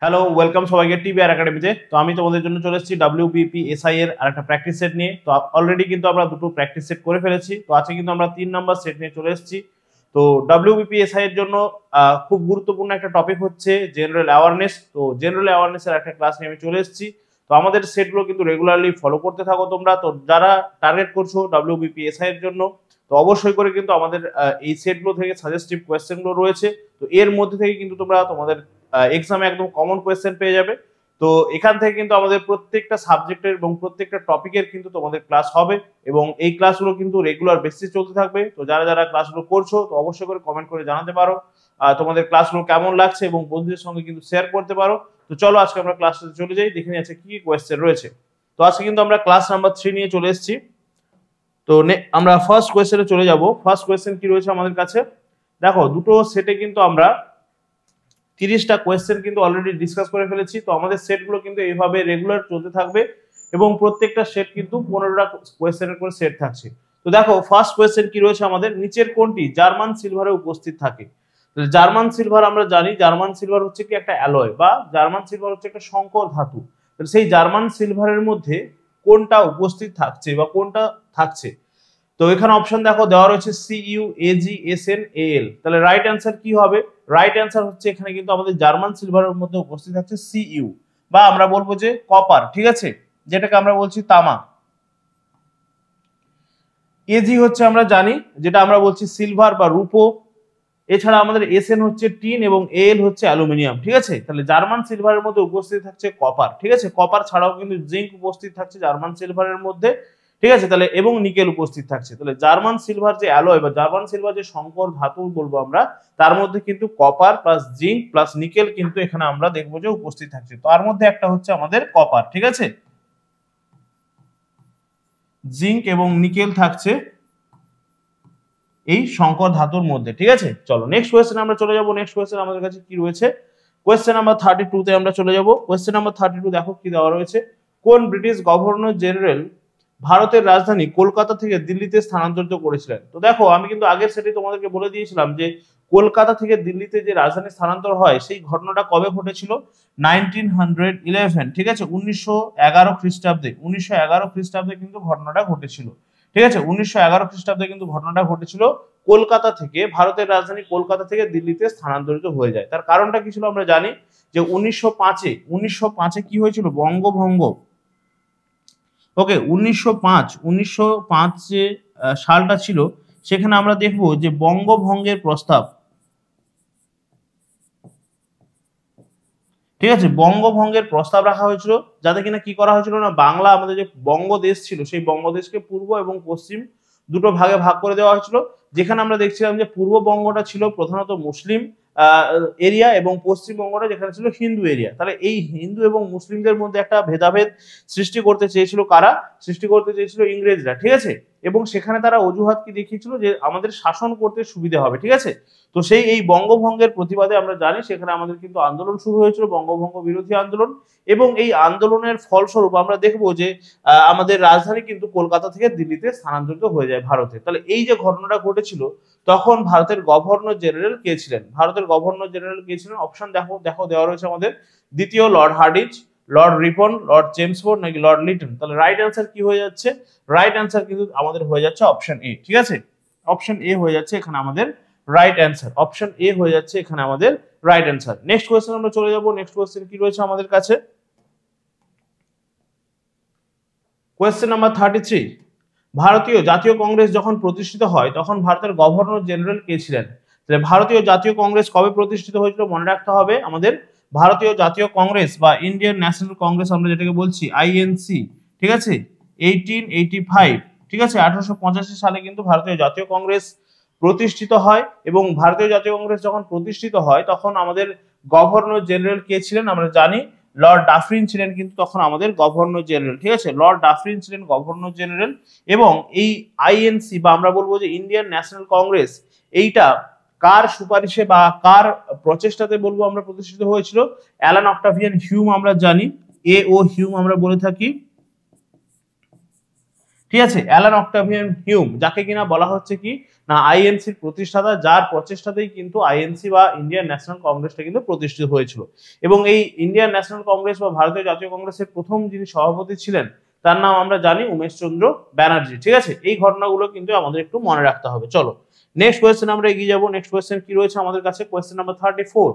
Hello, welcome সবাইকে TBR একাডেমিতে। তো আমি তোমাদের জন্য চলে এসেছি WBPSI এর আরেকটা প্র্যাকটিস সেট নিয়ে। তো অলরেডি কিন্তু আমরা দুটো প্র্যাকটিস সেট করে ফেলেছি। তো আজকে কিন্তু আমরা 3 নাম্বার সেট নিয়ে চলে এসেছি। তো WBPSI এর জন্য খুব গুরুত্বপূর্ণ একটা টপিক হচ্ছে জেনারেল অ্যাওয়ারনেস। তো জেনারেল অ্যাওয়ারনেস এর একটা ক্লাস নিয়ে আমি চলে এসেছি। তো আমাদের সেটগুলো কিন্তু রেগুলারলি ফলো করতে থাকো তোমরা। তো যারা টার্গেট করছো WBPSI এর জন্য, তো অবশ্যই করে কিন্তু আমাদের এই সেটগুলো থেকে সাজেস্টিভ কোয়েশ্চেনগুলো রয়েছে। তো এর মধ্যে থেকে কিন্তু তোমরা তোমাদের এক্সামে একদম কমন কোয়েশ্চেন পেয়ে যাবে। তো এখান থেকে কিন্তু আমাদের প্রত্যেকটা সাবজেক্টের এবং প্রত্যেকটা টপিকের কিন্তু তোমাদের ক্লাস হবে এবং এই ক্লাসগুলো কিন্তু রেগুলার বেসিস চলতে থাকবে। তো যারা যারা ক্লাসগুলো করছো তো অবশ্যই করে কমেন্ট করে জানাতে পারো তোমাদের ক্লাসগুলো কেমন লাগছে এবং বন্ধুদের সঙ্গে কিন্তু শেয়ার করতে পারো। তো চলো আজকে আমরা ক্লাসে চলে যাই, দেখে নিয়ে আছে কি কি কোয়েশ্চেন রয়েছে। তো আজকে কিন্তু আমরা ক্লাস নাম্বার 3 নিয়ে চলে এসেছি। তো আমরা ফার্স্ট কোয়েশ্চেনে চলে যাব। ফার্স্ট কোয়েশ্চেন কি রয়েছে আমাদের কাছে, দেখো দুটো সেটে কিন্তু আমরা 30টা কোয়েশ্চেন কিন্তু অলরেডি ডিসকাস করে ফেলেছি। তো আমাদের সেটগুলো কিন্তু এইভাবে রেগুলার চলতে থাকবে এবং প্রত্যেকটা সেট কিন্তু 15টা কোয়েশ্চেনের করে সেট থাকছে। তো দেখো ফার্স্ট কোয়েশ্চেন কি রয়েছে আমাদের, নিচের কোনটি জার্মান সিলভারে উপস্থিত থাকে? জার্মান সিলভার আমরা জানি, জার্মান সিলভার হচ্ছে কি একটা অ্যালয়, বা জার্মান সিলভার হচ্ছে একটা সংকর ধাতু। সেই জার্মান সিলভারের মধ্যে কোনটা উপস্থিত থাকছে বা কোনটা থাকছে? তো এখানে অপশন দেখো দেওয়া রয়েছে CU, AG, SN, AL। তাহলে রাইট অ্যান্সার কি হবে? রাইট অ্যান্সার হচ্ছে এখানে কিন্তু আমাদের জার্মান সিলভারের মধ্যে উপস্থিত আছে CU, বা আমরা বলবো যে কপার, ঠিক আছে, যেটাকে আমরা বলছি তামা। AG হচ্ছে আমরা জানি, যেটা আমরা বলছি সিলভার বা রূপো। এছাড়া আমাদের SN হচ্ছে টিন এবং AL হচ্ছে অ্যালুমিনিয়াম, ঠিক আছে। তাহলে জার্মান সিলভারের মধ্যে উপস্থিত থাকছে কপার, ঠিক আছে। কপার ছাড়াও কিন্তু জিঙ্ক উপস্থিত থাকছে জার্মান সিলভারের মধ্যে, ঠিক আছে। তাহলে এবং নিকেল উপস্থিত থাকছে। তাহলে জার্মান সিলভার যে অ্যালয় বা জার্মান সিলভার যে সংকর ধাতু বলবো আমরা, তার মধ্যে কিন্তু copper plus zinc plus nickel কিন্তু এখানে আমরা দেখবো যে উপস্থিত থাকছে। তার মধ্যে একটা হচ্ছে আমাদের কপার, ঠিক আছে, জিঙ্ক এবং নিকেল থাকছে এই সংকর ধাতুর মধ্যে, ঠিক আছে। চলো নেক্সট কোয়েশ্চেন আমরা চলে যাব। নেক্সট কোয়েশ্চেন আমাদের কাছে কি রয়েছে, কোয়েশ্চেন নাম্বার 32 তে আমরা চলে যাব। কোয়েশ্চেন নাম্বার 32 দেখো কি দেওয়া রয়েছে, কোন ব্রিটিশ গভর্নর জেনারেল ভারতের রাজধানী কলকাতা থেকে দিল্লিতে স্থানান্তরিত করেছিলেন? তো দেখো আমি কিন্তু আগের সেটে তোমাদেরকে বলে দিয়েছিলাম যে কলকাতা থেকে দিল্লিতে যে রাজধানী স্থানান্তর হয় সেই ঘটনাটা কবে ঘটেছিল, 1911, ঠিক আছে, 1911 খ্রিস্টাব্দে। 1911 খ্রিস্টাব্দে কিন্তু ঘটনাটা ঘটেছিল, ঠিক আছে। 1911 খ্রিস্টাব্দে কিন্তু ঘটনাটা ঘটেছিল, কলকাতা থেকে, ভারতের রাজধানী কলকাতা থেকে দিল্লিতে স্থানান্তরিত হয়ে যায়। তার কারণটা কি ছিল আমরা জানি, যে 1905-এ কি হয়েছিল, বঙ্গভঙ্গ। ওকে, 1905 যে সালটা ছিল, সেখানে আমরা দেখবো যে বঙ্গভঙ্গের প্রস্তাব, ঠিক আছে, বঙ্গভঙ্গের প্রস্তাব রাখা হয়েছিল, যাতে কিনা কি করা হয়েছিল না, বাংলা আমাদের যে বঙ্গদেশ ছিল সেই বঙ্গদেশকে পূর্ব এবং পশ্চিম দুটো ভাগে ভাগ করে দেওয়া হয়েছিল। যেখানে আমরা দেখছিলাম যে পূর্ববঙ্গটা ছিল প্রধানত মুসলিম এরিয়া এবং পশ্চিমবঙ্গটা যেখানে ছিল হিন্দু এরিয়া। তাহলে এই হিন্দু এবং মুসলিমদের মধ্যে একটা ভেদাভেদ সৃষ্টি করতে চেয়েছিল কারা? সৃষ্টি করতে চেয়েছিল ইংরেজরা, ঠিক আছে। এবং সেখানে তারা অজুহাত কি দেখিয়েছিল, যে আমাদের শাসন করতে সুবিধা হবে, ঠিক আছে। তো সেই এই বঙ্গভঙ্গের প্রতিবাদে আমরা জানি সেখানে আমাদের কিন্তু আন্দোলন শুরু হয়েছিল, বঙ্গভঙ্গ বিরোধী আন্দোলন। এবং এই আন্দোলনের ফলস্বরূপ আমরা দেখবো যে আমাদের রাজধানী কিন্তু কলকাতা থেকে দিল্লিতে স্থানান্তরিত হয়ে যায় ভারতে। তাহলে এই যে ঘটনাটা ঘটেছিল, তখন ভারতের গভর্নর জেনারেল কে ছিলেন? ভারতের গভর্নর জেনারেল কে ছিলেন? অপশন দেখো দেখো দেওয়া রয়েছে আমাদের, দ্বিতীয় Lord Hardinge, Lord Ripon, Lord Chelmsford, নাকি লর্ড লিটন। তাহলে রাইট অ্যান্সার কি হয়ে যাচ্ছে? রাইট অ্যান্সার কিন্তু আমাদের হয়ে যাচ্ছে অপশন এ, ঠিক আছে। অপশন এ হয়ে যাচ্ছে এখানে আমাদের রাইট অ্যান্সার। অপশন এ হয়ে যাচ্ছে এখানে আমাদের রাইট অ্যান্সার। নেক্সট কোয়েশ্চেন আমরা চলে যাব। নেক্সট কোয়েশ্চেন কি রয়েছে আমাদের কাছে, কোয়েশ্চেন নাম্বার 33, ভারতীয় জাতীয় কংগ্রেস যখন প্রতিষ্ঠিত হয় তখন ভারতের গভর্নর জেনারেল কে ছিলেন? তাহলে ভারতীয় জাতীয় কংগ্রেস কবে প্রতিষ্ঠিত হয়েছিল মনে রাখতে হবে আমাদের, ভারতীয় জাতীয় কংগ্রেস বা ইন্ডিয়ান ন্যাশনাল কংগ্রেস আমরা যেটাকে বলছি INC, ঠিক আছে, 1885, ঠিক আছে, 1885 সালে কিন্তু ভারতীয় জাতীয় কংগ্রেস প্রতিষ্ঠিত হয়। এবং ভারতীয় জাতীয় কংগ্রেস যখন প্রতিষ্ঠিত হয় তখন আমাদের গভর্নর জেনারেল কে ছিলেন আমরা জানি, লর্ড ডাফরিন ছিলেন কিন্তু তখন আমাদের গভর্নর জেনারেল, ঠিক আছে। লর্ড ডাফরিন ছিলেন গভর্নর জেনারেল। এবং এই INC বা আমরা বলবো যে ইন্ডিয়ান ন্যাশনাল কংগ্রেস, এইটা কার সুপারিশে বা কার প্রচেষ্টাতে বলবো আমরা প্রতিষ্ঠিত হয়েছিল? অ্যালান অক্টাভিয়ান হিউম আমরা জানি, AO হিউম আমরা বলে থাকি, ঠিক আছে, অ্যালান অক্টাভিয়ান হিউম, যাকে কিনা বলা হচ্ছে কি না আইএনসির প্রতিষ্ঠাতা, যার প্রচেষ্টাতেই কিন্তু আইএনসি বা ইন্ডিয়ান ন্যাশনাল কংগ্রেসটা কিন্তু প্রতিষ্ঠিত হয়েছিল। এবং এই ইন্ডিয়ান ন্যাশনাল কংগ্রেস বা ভারতীয় জাতীয় কংগ্রেসের প্রথম যিনি সভাপতি ছিলেন তার নাম আমরা জানি উমেশ চন্দ্র ব্যানার্জি। ঠিক আছে, এই ঘটনাগুলো কিন্তু আমাদের একটু মনে রাখতে হবে। চলো নেক্সট কোয়েশ্চেন আমরা এগিয়ে যাবো। নেক্সট কোয়েশ্চেন কি রয়েছে আমাদের কাছে, কোয়েশ্চেন নাম্বার 34,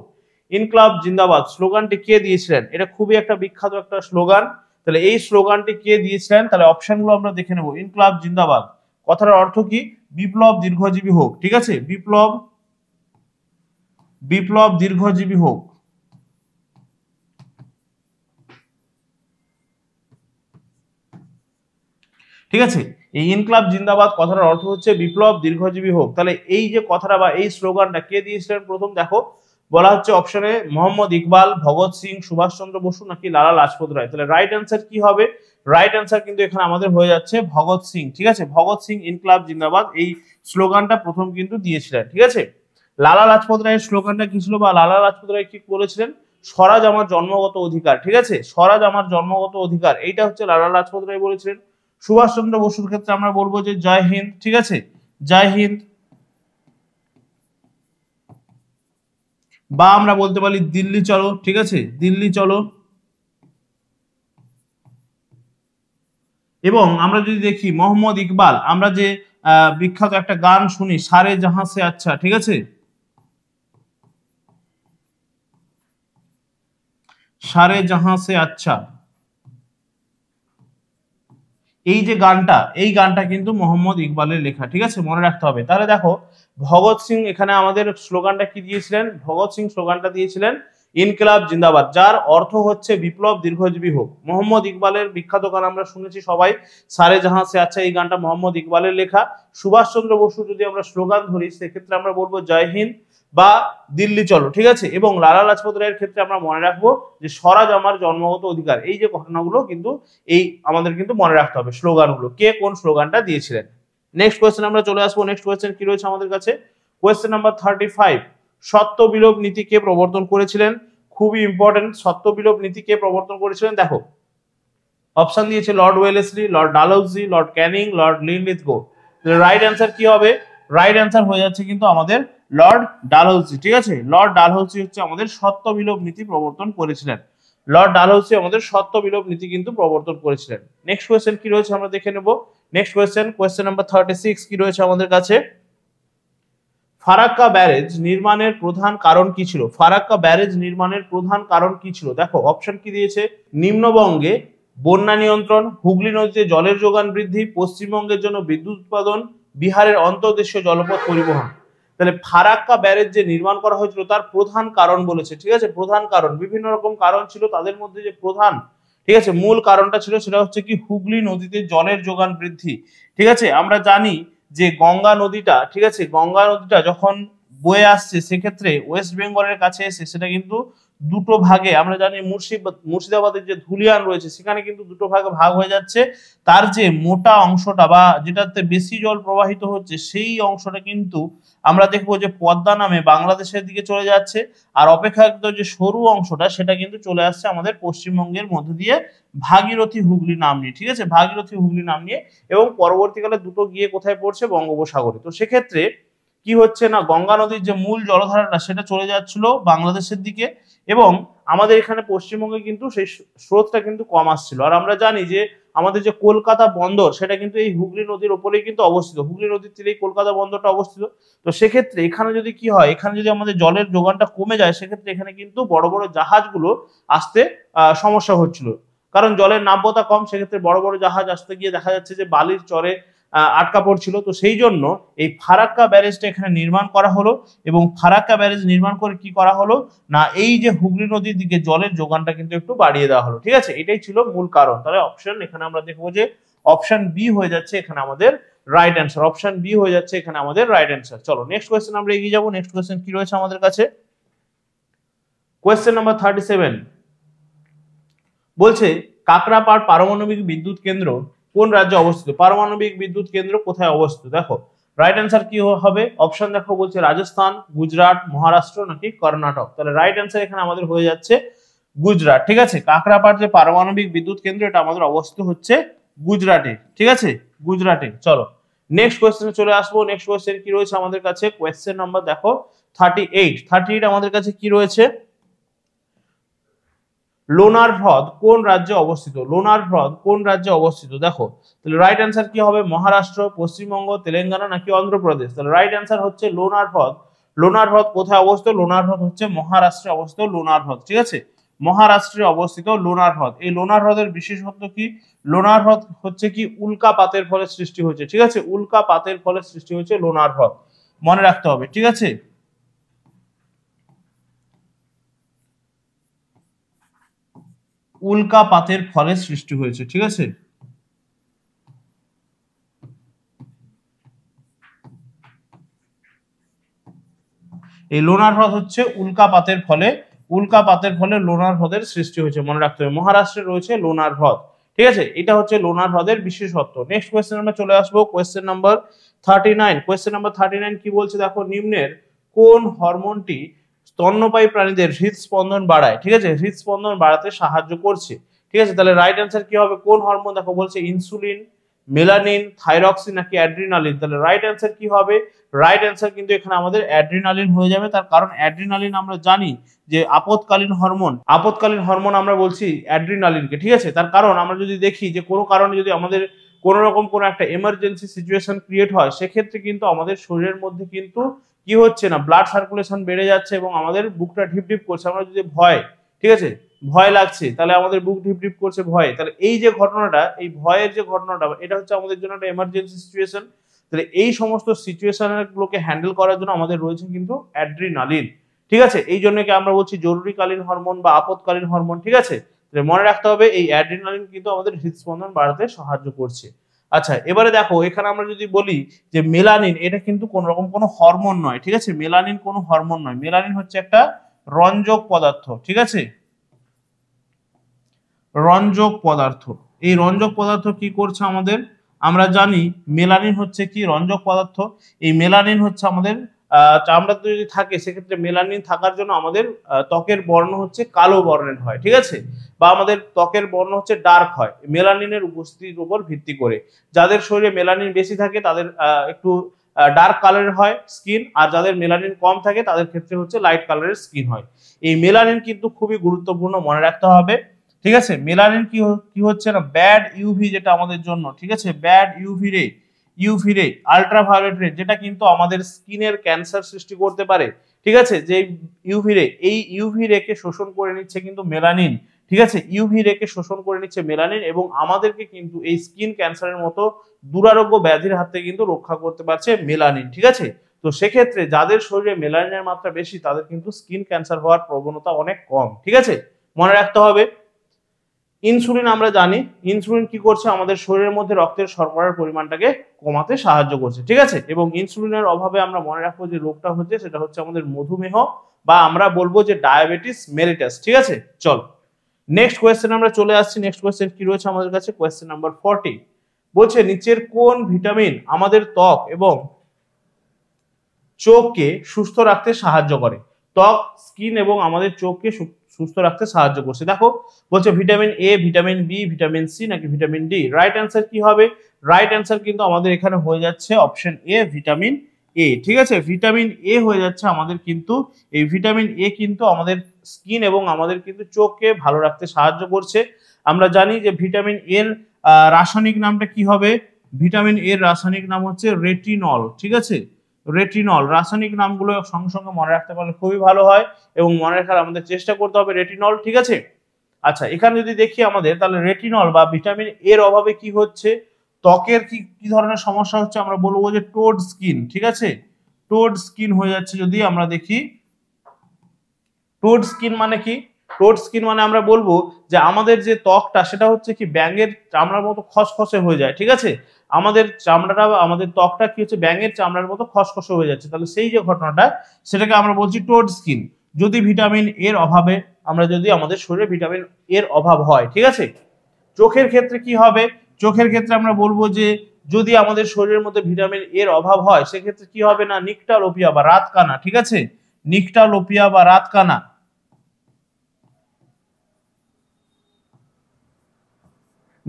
ইনকলাব জিন্দাবাদ স্লোগানটি কে দিয়েছিলেন? এটা খুবই একটা বিখ্যাত একটা স্লোগান। তাহলে এই স্লোগানটি কে দিয়েছিলেন? তাহলে অপশনগুলো আমরা দেখে নেব। ইনকলাব জিন্দাবাদ কথার অর্থ কি? বিপ্লব দীর্ঘজীবী হোক। ঠিক আছে, বিপ্লব দীর্ঘজীবী হোক। ঠিক আছে, এই ইনকলাব জিন্দাবাদ কথার অর্থ হচ্ছে বিপ্লব দীর্ঘজীবী হোক। তাহলে এই যে কথাটা বা এই স্লোগানটা কে দিয়েছিলেন? প্রথম দেখো বলা হচ্ছে অপশনে মোহাম্মদ ইকবাল, ভগৎ সিং, সুভাষচন্দ্র বসু নাকি লালা লাজপত রায়। তাহলে রাইট অ্যান্সার কি হবে? রাইট অ্যান্সার কিন্তু এখানে আমাদের হয়ে যাচ্ছে ভগৎ সিং। ঠিক আছে, ভগৎ সিং ইনকলাব জিন্দাবাদ এই স্লোগানটা প্রথম কিন্তু দিয়েছিলেন। ঠিক আছে, লালা লাজপত রায়ের স্লোগানটা কি ছিল বা লালা লাজপত রায় কি বলেছিলেন? স্বরাজ আমার জন্মগত অধিকার। ঠিক আছে, স্বরাজ আমার জন্মগত অধিকার, এইটা হচ্ছে লালা লাজপত রায় বলেছিলেন। সুভাষচন্দ্র বসুর ক্ষেত্রে আমরা বলবো যে জয় হিন্দ। ঠিক আছে, জয় হিন্দ, বা আমরা বলতে পারি দিল্লি চলো। ঠিক আছে, দিল্লি চলো। এবং আমরা যদি দেখি মোহাম্মদ ইকবাল, আমরা যে বিখ্যাত একটা গান শুনি সারে জাহাঁ সে আচ্ছা। ঠিক আছে, সারে জাহাঁ সে আচ্ছা, এই যে গানটা, এই গানটা কিন্তু মোহাম্মদ ইকবালের লেখা। ঠিক আছে, মনে রাখতে হবে। তাহলে দেখো ভগৎ সিং এখানে আমাদের স্লোগানটা কি দিয়েছিলেন? ভগৎ সিং স্লোগানটা দিয়েছিলেন ইনকিলাব জিন্দাবাদ, যার অর্থ হচ্ছে বিপ্লব দীর্ঘজীবী হোক। মোহাম্মদ ইকবালের বিখ্যাত গান আমরা শুনেছি সবাই, সারে জাহাঁ সে আচ্ছা, এই গানটা মোহাম্মদ ইকবালের লেখা। সুভাষচন্দ্র বসু যদি আমরা স্লোগান ধরি সেক্ষেত্রে আমরা বলবো জয় হিন্দ বা দিল্লি চলো। ঠিক আছে, এবং লালা লাজপত রায়ের ক্ষেত্রে আমরা মনে রাখবো যে স্বরাজ আমার জন্মগত অধিকার। এই যে ঘটনাগুলো কিন্তু এই আমাদের কিন্তু মনে রাখতে হবে স্লোগানগুলো, কে কোন স্লোগানটা দিয়েছিলেন। নেক্সট কোয়েশ্চেন আমরা চলে আসবো। নেক্সট কোয়েশ্চেন কি রয়েছে আমাদের কাছে, কোয়েশ্চেন নাম্বার 35, সত্য বিলোপ নীতি কে প্রবর্তন করেছিলেন? খুবই ইম্পর্টেন্ট, সত্য বিলোপ নীতি কে প্রবর্তন করেছিলেন? দেখো অপশন দিয়েছে Lord Wellesley, Lord Dalhousie, Lord Canning, Lord Linlithgow. Right answer কি হবে? রাইট অ্যান্সার হয়ে যাচ্ছে কিন্তু আমাদের লর্ড ডালহৌসি। ঠিক আছে, লর্ড ডালহৌসি হচ্ছে আমাদের সত্য বিলোপ নীতি প্রবর্তন করেছিলেন। লর্ড ডালহৌসি আমাদের সত্য বিলোপ নীতি কিন্তু প্রবর্তন করেছিলেন। নেক্সট কোয়েশ্চেন কি রয়েছে আমরা দেখে নেব। নেক্সট কোয়েশ্চেন, কোয়েশ্চেন নাম্বার 36 কি রয়েছে আমাদের কাছে, ফারাক্কা ব্যারেজ নির্মাণের প্রধান কারণ কি ছিল? ফারাক্কা ব্যারেজ নির্মাণের প্রধান কারণ কি ছিল? দেখো অপশন কি দিয়েছে, নিম্নবঙ্গে বন্যা নিয়ন্ত্রণ, হুগলি নদীতে জলের যোগান বৃদ্ধি, পশ্চিমবঙ্গের জন্য বিদ্যুৎ উৎপাদন, বিহারের অন্তর্দেশীয় জলপথ পরিবহন। তাহলে ফারাক্কা ব্যারেজ যে নির্মাণ করা হয়েছিল তার প্রধান কারণ বলেছে। ঠিক আছে, প্রধান কারণ, বিভিন্ন রকম কারণ ছিল, তাদের মধ্যে যে প্রধান, ঠিক আছে, মূল কারণটা ছিল সেটা হচ্ছে কি হুগলি নদীতে জলের যোগান বৃদ্ধি। ঠিক আছে, আমরা জানি যে গঙ্গা নদীটা, ঠিক আছে, গঙ্গা নদীটা যখন বয়ে আসছে সেক্ষেত্রে ওয়েস্ট বেঙ্গলের কাছে এসে সেটা কিন্তু দুটো ভাগে, আমরা জানি মুর্শিদাবাদের যে ধুলিয়ান রয়েছে সেখানে কিন্তু দুটো ভাগে ভাগ হয়ে যাচ্ছে। তার যে মোটা অংশটা বা যেটাতে বেশি জল প্রবাহিত হচ্ছে সেই অংশটা কিন্তু আমরা দেখবো যে পদ্মা নামে বাংলাদেশের দিকে চলে যাচ্ছে, আর অপেক্ষাকৃত যে সরু অংশটা সেটা কিন্তু চলে আসছে আমাদের পশ্চিমবঙ্গের মধ্যে দিয়ে ভাগীরথী হুগলি নাম নিয়ে। ঠিক আছে, ভাগীরথী হুগলি নাম নিয়ে, এবং পরবর্তীকালে দুটো গিয়ে কোথায় পড়ছে? বঙ্গোপসাগরে। তো সেক্ষেত্রে কি হচ্ছে না, গঙ্গা নদীর যে মূল জলধারাটা সেটা চলে যাচ্ছিল বাংলাদেশের দিকে, এবং আমাদের এখানে পশ্চিমবঙ্গে কিন্তু সেই স্রোতটা কিন্তু কম আসছিল। আর আমরা জানি যে আমাদের যে কলকাতা বন্দর সেটা কিন্তু এই হুগলি নদীর ওপরেই কিন্তু অবস্থিত, হুগলি নদীর তীরেই কলকাতা বন্দরটা অবস্থিত। তো সেক্ষেত্রে এখানে যদি কি হয়, এখানে যদি আমাদের জলের যোগানটা কমে যায় সেক্ষেত্রে এখানে কিন্তু বড় বড় জাহাজগুলো আসতে সমস্যা হচ্ছিল, কারণ জলের নাব্যতা কম, সেক্ষেত্রে বড় বড় জাহাজ আসতে গিয়ে দেখা যাচ্ছে যে বালির চরে আটকা পড়ছিল। তো সেই জন্য এই ফারাক্কা ব্যারেজটা এখানে নির্মাণ করা হলো, এবং ফারাক্কা ব্যারেজ নির্মাণ করে কি করা হলো না, এই যে হুগলি নদীর দিকে জলের যোগানটা কিন্তু একটু বাড়িয়ে দেওয়া হলো। ঠিক আছে, এটাই ছিল মূল কারণ। তাহলে অপশন এখানে আমরা দেখবো যে অপশন বি হয়ে যাচ্ছে এখানে আমাদের রাইট অ্যান্সার। অপশন বি হয়ে যাচ্ছে এখানে আমাদের রাইট অ্যান্সার। চলো নেক্সট কোয়েশ্চেন আমরা এগিয়ে যাবো। নেক্সট কোয়েশ্চেন কি রয়েছে আমাদের কাছে, কোয়েশ্চেন নাম্বার 37 বলছে কাকরাপাড় পারমাণবিক বিদ্যুৎ কেন্দ্র কোন রাজ্যে অবস্থিত? পারমাণবিক বিদ্যুৎ কেন্দ্র কোথায় অবস্থিত? দেখো রাইট অ্যান্সার কি হবে? অপশন দেখো বলছে রাজস্থান, গুজরাট, মহারাষ্ট্র নাকি কর্ণাটক। তাহলে রাইট অ্যান্সার এখানে আমাদের হয়ে যাচ্ছে গুজরাট। ঠিক আছে, কাকরাপাড় যে পারমাণবিক বিদ্যুৎ কেন্দ্র এটা আমাদের অবস্থিত হচ্ছে গুজরাটে, ঠিক আছে, গুজরাটে। চলো নেক্সট কোয়েশ্চেনে চলে আসবো। নেক্সট কোয়েশ্চেন কি রয়েছে আমাদের কাছে, কোয়েশ্চেন নাম্বার দেখো 38 আমাদের কাছে কি রয়েছে, লোনার হ্রদ কোন রাজ্যে অবস্থিত, লোনার হ্রদ কোন রাজ্যে অবস্থিত। দেখো তাহলে রাইট অ্যান্সার কি হবে, মহারাষ্ট্র, পশ্চিমবঙ্গ, তেলেঙ্গানা নাকি অন্ধ্রপ্রদেশ। তাহলে রাইট অ্যান্সার হচ্ছে লোনার হ্রদ। লোনার হ্রদ কোথায় অবস্থিত, লোনার হ্রদ হচ্ছে মহারাষ্ট্রে অবস্থিত লোনার হ্রদ, ঠিক আছে, মহারাষ্ট্রে অবস্থিত লোনার হ্রদ। এই লোনার হ্রদের বিশেষত্ব কি, লোনার হ্রদ হচ্ছে কি উল্কাপাতের ফলে সৃষ্টি হয়েছে, ঠিক আছে, উল্কাপাতের ফলে সৃষ্টি হয়েছে লোনার হ্রদ, মনে রাখতে হবে, ঠিক আছে। উল্কাপাতের ফলে সৃষ্টি হয়েছে, ঠিক আছে। এই লোনার হ্রদ হচ্ছে উল্কাপাতের ফলে লোনার হ্রদের সৃষ্টি হয়েছে, মনে রাখতে হবে। মহারাষ্ট্রে রয়েছে লোনার হ্রদ, ঠিক আছে, এটা হচ্ছে লোনার হ্রদের বিশেষত্ব। নেক্সট কোয়েশ্চেন আমরা চলে আসবো, কোয়েশ্চেন নাম্বার 39। কোয়েশ্চেন নাম্বার 39 কি বলছে দেখো, নিম্নের কোন হরমোনটি স্তন্যপায়ী প্রাণীদের হৃদস্পন্দন বাড়ায়, ঠিক আছে, হৃদস্পন্দন বাড়াতে সাহায্য করছে, ঠিক আছে। তাহলে রাইট অ্যান্সার কি হবে, কোন হরমোন, দেখো বলছে ইনসুলিন, মেলানিন, থাইরক্সিন নাকি অ্যাড্রিনালিন। তাহলে রাইট অ্যান্সার কি হবে, রাইট অ্যান্সার কিন্তু এখানে আমাদের অ্যাড্রিনালিন হয়ে যাবে। তার কারণ অ্যাড্রিনালিন আমরা জানি যে আপদকালীন হরমোন আমরা বলছি অ্যাড্রিনালিনকে, ঠিক আছে। তার কারণ আমরা যদি দেখি যে কোনো কারণে যদি আমাদের কোনো রকম কোনো একটা এমার্জেন্সি সিচুয়েশন ক্রিয়েট হয়, সেক্ষেত্রে কিন্তু আমাদের শরীরের মধ্যে কিন্তু কি হচ্ছে না, ব্লাড সার্কুলেশন বেড়ে যাচ্ছে এবং আমাদের বুকটা ঢিপ ঢিপ করছে। আমরা যদি ভয়, ঠিক আছে, ভয় লাগছে, তাহলে আমাদের বুক ঢিপ ঢিপ করছে ভয়। তাহলে এই যে ঘটনাটা, এই ভয়ের যে ঘটনাটা, এটা হচ্ছে আমাদের জন্য একটা এমার্জেন্সি সিচুয়েশন। তাহলে এই সমস্ত সিচুয়েশন গুলোকে হ্যান্ডেল করার জন্য আমাদের রয়েছে কিন্তু অ্যাড্রিনালিন, ঠিক আছে। এই জন্য কি আমরা বলছি জরুরিকালীন হরমোন বা আপদকালীন হরমোন, ঠিক আছে। মনে রাখতে হবে এই অ্যাড্রিনালিন কিন্তু আমাদের হৃদস্পন্দন বাড়াতে সাহায্য করছে। আচ্ছা এবারে দেখো এখানে আমরা যদি বলি যে মেলানিন, এটা কিন্তু কোন রকম কোনো হরমোন নয়, ঠিক আছে, মেলানিন কোনো হরমোন নয়, মেলানিন হচ্ছে একটা রঞ্জক পদার্থ, ঠিক আছে, রঞ্জক পদার্থ। এই রঞ্জক পদার্থ কি করছে আমাদের, আমরা জানি মেলানিন হচ্ছে কি রঞ্জক পদার্থ। এই মেলানিন হচ্ছে আমাদের চামড়াতে যদি থাকে, সেক্ষেত্রে মেলানিন থাকার জন্য আমাদের ত্বকের বর্ণ হচ্ছে কালো বর্ণের হয়, ঠিক আছে, বা আমাদের ত্বকের বর্ণ হচ্ছে ডার্ক হয় মেলানিনের উপস্থিতির উপর ভিত্তি করে। যাদের শরীরে মেলানিন বেশি থাকে তাদের একটু ডার্ক কালারের হয় স্কিন, আর যাদের মেলানিন কম থাকে তাদের ক্ষেত্রে হচ্ছে লাইট কালারের স্কিন হয়। এই মেলানিন কিন্তু খুবই গুরুত্বপূর্ণ, মনে রাখতে হবে, ঠিক আছে। মেলানিন কি হচ্ছে না, ব্যাড ইউভি যেটা আমাদের জন্য, ঠিক আছে, ব্যাড ইউভি রে আল্ট্রাভায়োলেট রে, যেটা কিন্তু আমাদের স্কিনের ক্যান্সার সৃষ্টি করতে পারে, ঠিক আছে। যে ইউভি রে, এই ইউভি রে কে শোষণ করে নিচ্ছে কিন্তু মেলানিন, ঠিক আছে, ইউভি রে কে শোষণ করে নিচ্ছে মেলানিন এবং আমাদেরকে কিন্তু এই স্কিন ক্যান্সারের মতো দুরারোগ্য ব্যাধির হাত থেকে কিন্তু রক্ষা করতে পারছে মেলানিন, ঠিক আছে। তো সেক্ষেত্রে যাদের শরীরে মেলানিনের মাত্রা বেশি তাদের কিন্তু স্কিন ক্যান্সার হওয়ার প্রবণতা অনেক কম, ঠিক আছে, মনে রাখতে হবে। ইনসুলিন আমরা জানি, ইনসুলিন কি করছে, আমাদের শরীরের মধ্যে রক্তের শর্করার পরিমাণটাকে কমাতে সাহায্য করছে, ঠিক আছে। এবং ইনসুলিনের অভাবে আমরা মনে রাখবো যে রোগটা হচ্ছে, সেটা হচ্ছে আমাদের মধুমেহ বা আমরা বলবো যে ডায়াবেটিস মেলিটাস, ঠিক আছে। চল নেক্সট কোয়েশ্চেন আমরা চলে আসছি। নেক্সট কোয়েশ্চেন কি রয়েছে আমাদের কাছে, কোয়েশ্চেন নাম্বার 40 বলছে নিচের কোন ভিটামিন আমাদের ত্বক এবং চোখকে সুস্থ রাখতে সাহায্য করে, ত্বক, স্কিন এবং আমাদের চোখকে সুস্থ রাখতে সাহায্য করছে। দেখো বলছে vitamin A, vitamin B, vitamin C নাকি ভিটামিন ডি। রাইট অ্যান্সার কি হবে, রাইট অ্যান্সার কিন্তু আমাদের এখানে হয়ে যাচ্ছে অপশন এ, ভিটামিন এ, ঠিক আছে, ভিটামিন এ হয়ে যাচ্ছে আমাদের। কিন্তু এই ভিটামিন এ কিন্তু আমাদের স্কিন এবং আমাদের কিন্তু চোখকে ভালো রাখতে সাহায্য করছে। আমরা জানি যে ভিটামিন এর রাসায়নিক নামটা কি হবে, ভিটামিন এর রাসায়নিক নাম হচ্ছে রেটিনল, ঠিক আছে, রেটিনল। রাসায়নিক নামগুলো সঙ্গে সঙ্গে মনে রাখতে পারলে খুবই ভালো হয় এবং মনে রাখার আমাদের চেষ্টা করতে হবে, রেটিনল, ঠিক আছে। আচ্ছা এখানে যদি দেখি আমাদের, তাহলে রেটিনল বা ভিটামিন এর অভাবে কি হচ্ছে, ত্বকের কি ধরনের সমস্যা হচ্ছে, আমরা বলবো যে টোড স্কিন, ঠিক আছে, টোড স্কিন হয়ে যাচ্ছে। যদি আমরা দেখি টোড স্কিন মানে কি, টোড স্কিন মানে আমরা বলবো যে আমাদের যে ত্বকটা সেটা হচ্ছে কি ব্যাঙের চামড়ার মতো খসখসে হয়ে যায়, ঠিক আছে, আমাদের চামড়াটা আমাদের ত্বকটা কি হচ্ছে ব্যাঙের চামড়ার মতো খসখসে হয়ে যাচ্ছে। তাহলে সেই যে ঘটনাটা সেটাকে আমরা বলছি টোড স্কিন, যদি ভিটামিন এর অভাবে আমরা যদি আমাদের শরীরে ভিটামিন এর অভাব হয়, ঠিক আছে। চোখের ক্ষেত্রে কি হবে, চোখের ক্ষেত্রে আমরা বলবো যে যদি আমাদের শরীরের মধ্যে ভিটামিন এর অভাব হয় সেক্ষেত্রে কি হবে না, নিকটালোপিয়া বা রাতকানা, ঠিক আছে, নিকটালোপিয়া বা রাতকানা,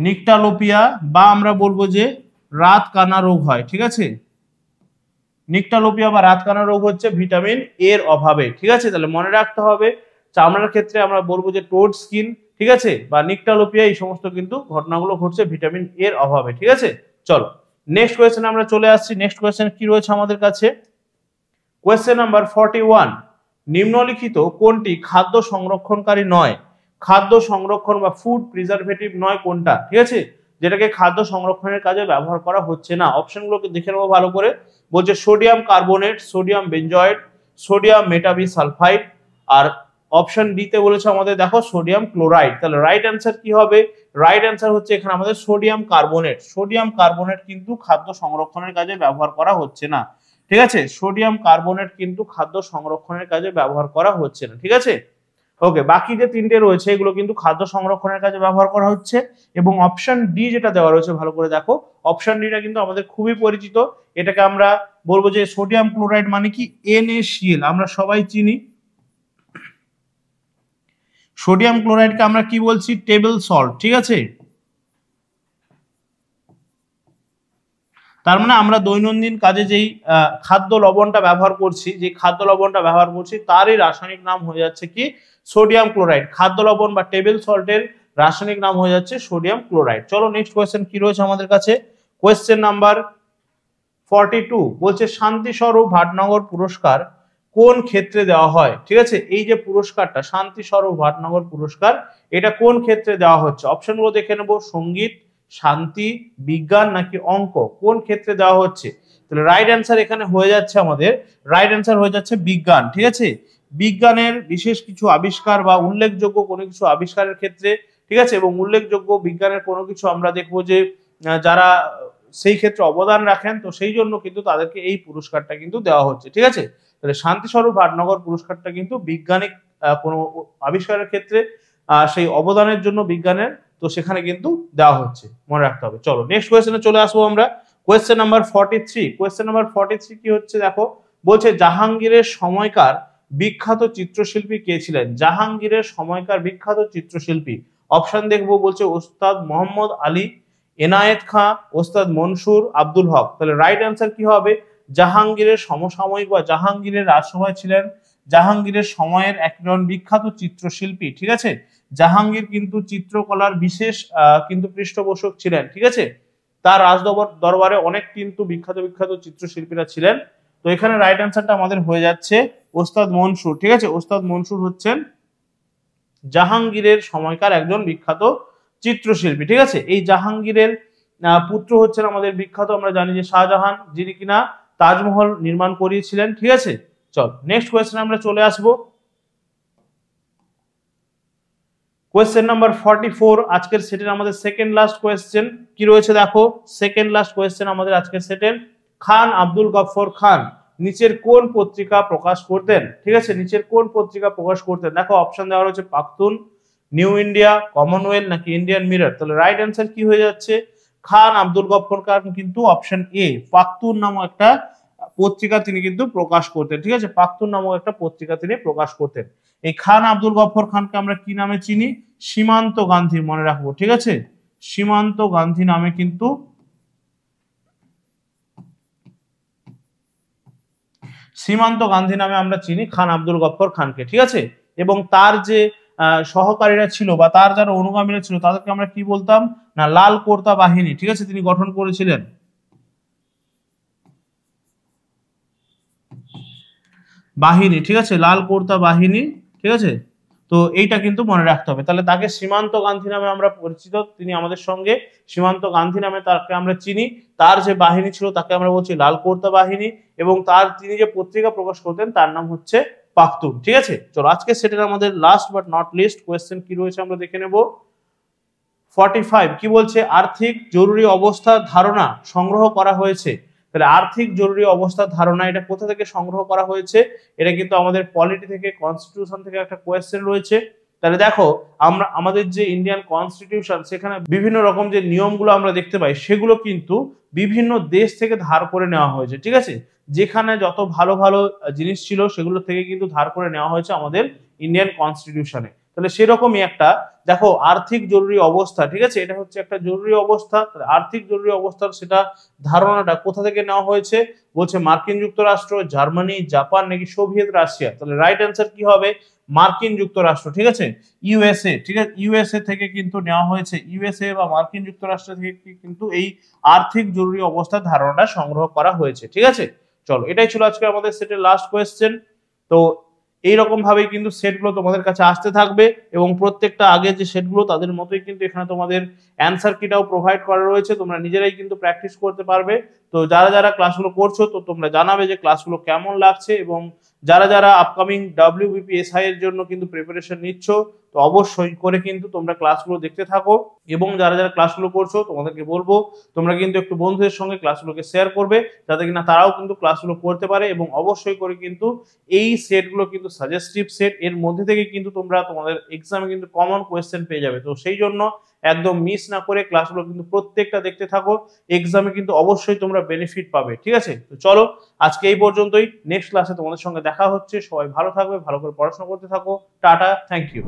নিকটালোপিয়া বা আমরা বলবো যে রাতকানা রোগ হয়, ঠিক আছে। নিকটালোপিয়া বা রাতকানা রোগ হচ্ছে ভিটামিন এর অভাবে, ঠিক আছে। তাহলে মনে রাখতে হবে চামড়ার ক্ষেত্রে আমরা বলবো যে টোড স্কিন, ঠিক আছে, বা নিকটালোপিয়া, এই সমস্ত কিন্তু ঘটনাগুলো ঘটছে ভিটামিন এর অভাবে, ঠিক আছে। চলো নেক্সট কোয়েশ্চেন আমরা চলে আসছি। নেক্সট কোয়েশ্চেন কি রয়েছে আমাদের কাছে? কোয়েশ্চেন নাম্বার 41, নিম্নলিখিত কোনটি খাদ্য সংরক্ষণকারী নয়? খাদ্য সংরক্ষণ বা ফুড প্রিজারভেটিভ নয় কোনটা, ঠিক আছে, যেটাকে খাদ্য সংরক্ষণের কাজে ব্যবহার করা হচ্ছে না। অপশনগুলোকে দেখে নেবো ভালো করে। বলছে sodium carbonate, sodium benzoate, sodium metabisulphite, আর অপশন ডি তে বলেছে আমাদের দেখো সোডিয়াম ক্লোরাইড। তাহলে রাইট অ্যান্সার কি হবে? রাইট অ্যান্সার হচ্ছে এখানে আমাদের সোডিয়াম কার্বনেট। সোডিয়াম কার্বনেট কিন্তু খাদ্য সংরক্ষণের কাজে ব্যবহার করা হচ্ছে না, ঠিক আছে। সোডিয়াম কার্বনেট কিন্তু খাদ্য সংরক্ষণের কাজে ব্যবহার করা হচ্ছে না, ঠিক আছে। ওকে, বাকি যে তিনটে রয়েছে এগুলো কিন্তু খাদ্য সংরক্ষণের কাজে ব্যবহার করা হচ্ছে। এবং অপশন ডি যেটা দেওয়া রয়েছে ভালো করে দেখো, অপশন ডিটা কিন্তু আমাদের খুবই পরিচিত। এটাকে আমরা বলবো যে সোডিয়াম ক্লোরাইড মানে কি NaCl, আমরা সবাই চিনি। সোডিয়াম ক্লোরাইডকে আমরা কি বলছি? টেবল সল্ট, ঠিক আছে। তার মানে আমরা দৈনন্দিন কাজে যেই খাদ্য লবণটা ব্যবহার করছি, যে খাদ্য লবণটা ব্যবহার করছি তারই রাসায়নিক নাম হয়ে যাচ্ছে কি? Sodium chloride. খাদ্য লবণ বা টেবিল সল্টের রাসায়নিক নাম হয়ে যাচ্ছে সোডিয়াম ক্লোরাইড। চলো নেক্সট কোয়েশ্চেন কি রয়েছে আমাদের কাছে? কোয়েশ্চেন নাম্বার 42 বলছে শান্তি স্বরূপ ভাটনগর পুরস্কার কোন ক্ষেত্রে দেওয়া হয়, ঠিক আছে। এই যে পুরস্কারটা শান্তি স্বরূপ ভাটনগর পুরস্কার, এটা কোন ক্ষেত্রে দেওয়া হচ্ছে? অপশনগুলো দেখে নেবো, সঙ্গীত, শান্তি, বিজ্ঞান নাকি অঙ্ক, কোন ক্ষেত্রে দেওয়া হচ্ছে? তাহলে রাইট অ্যান্সার এখানে হয়ে যাচ্ছে আমাদের, রাইট অ্যান্সার হয়ে যাচ্ছে বিজ্ঞান, ঠিক আছে। বিজ্ঞানের বিশেষ কিছু আবিষ্কার বা উল্লেখযোগ্য কোনো কিছু আবিষ্কারের ক্ষেত্রে, ঠিক আছে, এবং উল্লেখযোগ্য বিজ্ঞানের কোনো কিছু আমরা দেখবো যে যারা সেই ক্ষেত্রে অবদান রাখেন, তো সেই জন্য কিন্তু তাদেরকে এই পুরস্কারটা কিন্তু দেওয়া হচ্ছে, ঠিক আছে। তাহলে শান্তি স্বরূপ ভাটনগর পুরস্কারটা কিন্তু বৈজ্ঞানিক কোনো আবিষ্কারের ক্ষেত্রে সেই অবদানের জন্য বিজ্ঞানের, তো সেখানে কিন্তু দেওয়া হচ্ছে, মনে রাখতে হবে। চলো নেক্সট কোয়েশ্চেনে চলে আসবো আমরা। Question number 43। কোয়েশ্চেন নাম্বার 43 কি হচ্ছে দেখো, বলছে জাহাঙ্গীরের সময়কার বিখ্যাত চিত্রশিল্পী কে ছিলেন? জাহাঙ্গীরের সময়কার বিখ্যাত চিত্রশিল্পী, অপশন দেখবো, বলছে ওস্তাদ মোহাম্মদ আলী, এনায়েত খাঁ, ওস্তাদ মনসুর, আব্দুল হক। তাহলে রাইট অ্যান্সার কি হবে? জাহাঙ্গীরের সমসাময়িক বা জাহাঙ্গীরের রাজসভায় ছিলেন জাহাঙ্গীরের সময়ের একজন বিখ্যাত চিত্রশিল্পী, ঠিক আছে। জাহাঙ্গীর কিন্তু চিত্রকলার বিশেষ কিন্তু পৃষ্ঠপোষক ছিলেন, ঠিক আছে। তার দরবারে অনেক কিন্তু বিখ্যাত বিখ্যাত চিত্রশিল্পীরা ছিলেন। তো এখানে রাইট অ্যান্সারটা আমাদের হয়ে যাচ্ছে ওস্তাদ মনসুর, ঠিক আছে। ওস্তাদ মনসুর হচ্ছেন জাহাঙ্গীরের সময়কার একজন বিখ্যাত চিত্রশিল্পী, ঠিক আছে। এই জাহাঙ্গীরের পুত্র হচ্ছেন আমাদের বিখ্যাত, আমরা জানি যে শাহজাহান, যিনি কিনা তাজমহল নির্মাণ করিয়েছিলেন, ঠিক আছে। চল নেক্সট কোয়েশ্চেন আমরা চলে আসবো। কোয়েশ্চেন নাম্বার 44 আজকের সেটের আমাদের সেকেন্ড লাস্ট কোয়েশ্চেন কি রয়েছে দেখো, সেকেন্ড লাস্ট কোয়েশ্চেন আমাদের আজকের সেটের। খান আব্দুল গফফর খান নিচের কোন পত্রিকা প্রকাশ করতেন, ঠিক আছে। নিচের কোন পত্রিকা প্রকাশ করতেন? দেখো অপশন দেওয়া রয়েছে পাখতুন, নিউ ইন্ডিয়া, কমনওয়েলথ নাকি ইন্ডিয়ান মিরর। তাহলে রাইট অ্যান্সার কি হয়ে যাচ্ছে? খান আব্দুল গফফর খান কিন্তু অপশন এ পাখতুন নামক একটা পত্রিকা তিনি কিন্তু প্রকাশ করতেন, ঠিক আছে। পাখতুন নামক একটা পত্রিকা তিনি প্রকাশ করতেন। এই খান আব্দুল গফফর খানকে আমরা কি নামে চিনি? সীমান্ত গান্ধী, মনে রাখবো, ঠিক আছে। সীমান্ত গান্ধী নামে কিন্তু সীমান্ত গান্ধী নামে আমরা চিনি খান আব্দুল গফফর খানকে, ঠিক আছে। এবং তার যে সহকারীরা ছিল বা তার যারা অনুগামীরা ছিল তাদেরকে আমরা কি বলতাম না? লাল কোর্তা বাহিনী, ঠিক আছে, তিনি গঠন করেছিলেন। বাহিনী, ঠিক আছে, লাল কোর্তা বাহিনী, ঠিক আছে। তো এইটা কিন্তু মনে রাখতে হবে। তাহলে তাকে সীমান্ত গান্ধী নামে আমরা পরিচিত, তিনি আমাদের সঙ্গে সীমান্ত গান্ধী নামে তাকে আমরা চিনি। তার যে বাহিনী ছিল তাকে আমরা বলছি লাল কোর্তা বাহিনী, এবং তিনি যে পত্রিকা প্রকাশ করতেন তার নাম হচ্ছে পাখতুন, ঠিক আছে। চলো আজকে সেটার আমাদের last but not list question কি রয়েছে আমরা দেখে নেব। 45 কি বলছে? আর্থিক জরুরি অবস্থার ধারণা সংগ্রহ করা হয়েছে। তাহলে আর্থিক জরুরি অবস্থার ধারণা এটা কোথা থেকে সংগ্রহ করা হয়েছে? এটা কিন্তু আমাদের পলিটি থেকে, কনস্টিটিউশন থেকে একটা কোয়েশ্চেন রয়েছে। তাহলে দেখো আমরা আমাদের যে ইন্ডিয়ান কনস্টিটিউশন, সেখানে বিভিন্ন রকম যে নিয়মগুলো আমরা দেখতে পাই সেগুলো কিন্তু বিভিন্ন দেশ থেকে ধার করে নেওয়া হয়েছে, ঠিক আছে। যেখানে যত ভালো ভালো জিনিস ছিল সেগুলো থেকে কিন্তু ধার করে নেওয়া হয়েছে আমাদের ইন্ডিয়ান কনস্টিটিউশনে। তাহলে সেরকমই একটা দেখো আর্থিক জরুরি অবস্থা, ঠিক আছে, এটা হচ্ছে একটা জরুরি অবস্থা। আর্থিক জরুরি অবস্থার সেটা ধারণাটা কোথা থেকে নেওয়া হয়েছে, বলছে মার্কিন যুক্তরাষ্ট্র, জার্মানি, জাপান নাকি সোভিয়েত রাশিয়া। তাহলে রাইট অ্যান্সার কি হবে, মার্কিন যুক্তরাষ্ট্র, ঠিক আছে, ইউএসএ, ঠিক আছে, ইউএসএ থেকে কিন্তু নেওয়া হয়েছে, ইউএসএ বা মার্কিন যুক্তরাষ্ট্র থেকে কিন্তু এই আর্থিক জরুরি অবস্থার ধারণাটা সংগ্রহ করা হয়েছে, ঠিক আছে। চলো, এটাই ছিল আজকে আমাদের সেটের লাস্ট কোয়েশ্চেন। তো এইরকম ভাবেই কিন্তু সেটগুলো তোমাদের কাছে আসতে থাকবে এবং প্রত্যেকটা আগে যে সেটগুলো তাদের মতোই কিন্তু এখানে তোমাদের অ্যান্সার কিটাও প্রোভাইড করা রয়েছে, তোমরা নিজেরাই কিন্তু প্র্যাকটিস করতে পারবে। তো যারা যারা ক্লাসগুলো করছো তো তোমরা জানাবে যে ক্লাসগুলো কেমন লাগছে, এবং যারা যারা আপকামিং WBPSI এর জন্য কিন্তু প্রিপারেশন নিচ্ছ তো অবশ্যই করে কিন্তু তোমরা ক্লাসগুলো দেখতে থাকো, এবং যারা যারা ক্লাসগুলো করছো তোমাদেরকে বলবো তোমরা কিন্তু একটু বন্ধুদের সঙ্গে ক্লাসগুলোকে শেয়ার করবে, যাতে কিনা তারাও কিন্তু ক্লাসগুলো করতে পারে। এবং অবশ্যই করে কিন্তু এই সেটগুলো কিন্তু সাজেস্টিভ সেট, এর মধ্যে থেকে কিন্তু তোমরা তোমাদের এক্সামে কিন্তু কমন কোয়েশ্চেন পেয়ে যাবে। তো সেই জন্য একদম মিস না করে ক্লাসগুলো কিন্তু প্রত্যেকটা দেখতে থাকো, এক্সামে কিন্তু অবশ্যই তোমরা বেনিফিট পাবে, ঠিক আছে। তো চলো আজকে এই পর্যন্তই, নেক্সট ক্লাসে তোমাদের সঙ্গে দেখা হচ্ছে। সবাই ভালো থাকবে, ভালো করে পড়াশোনা করতে থাকো, টাটা, থ্যাংক ইউ।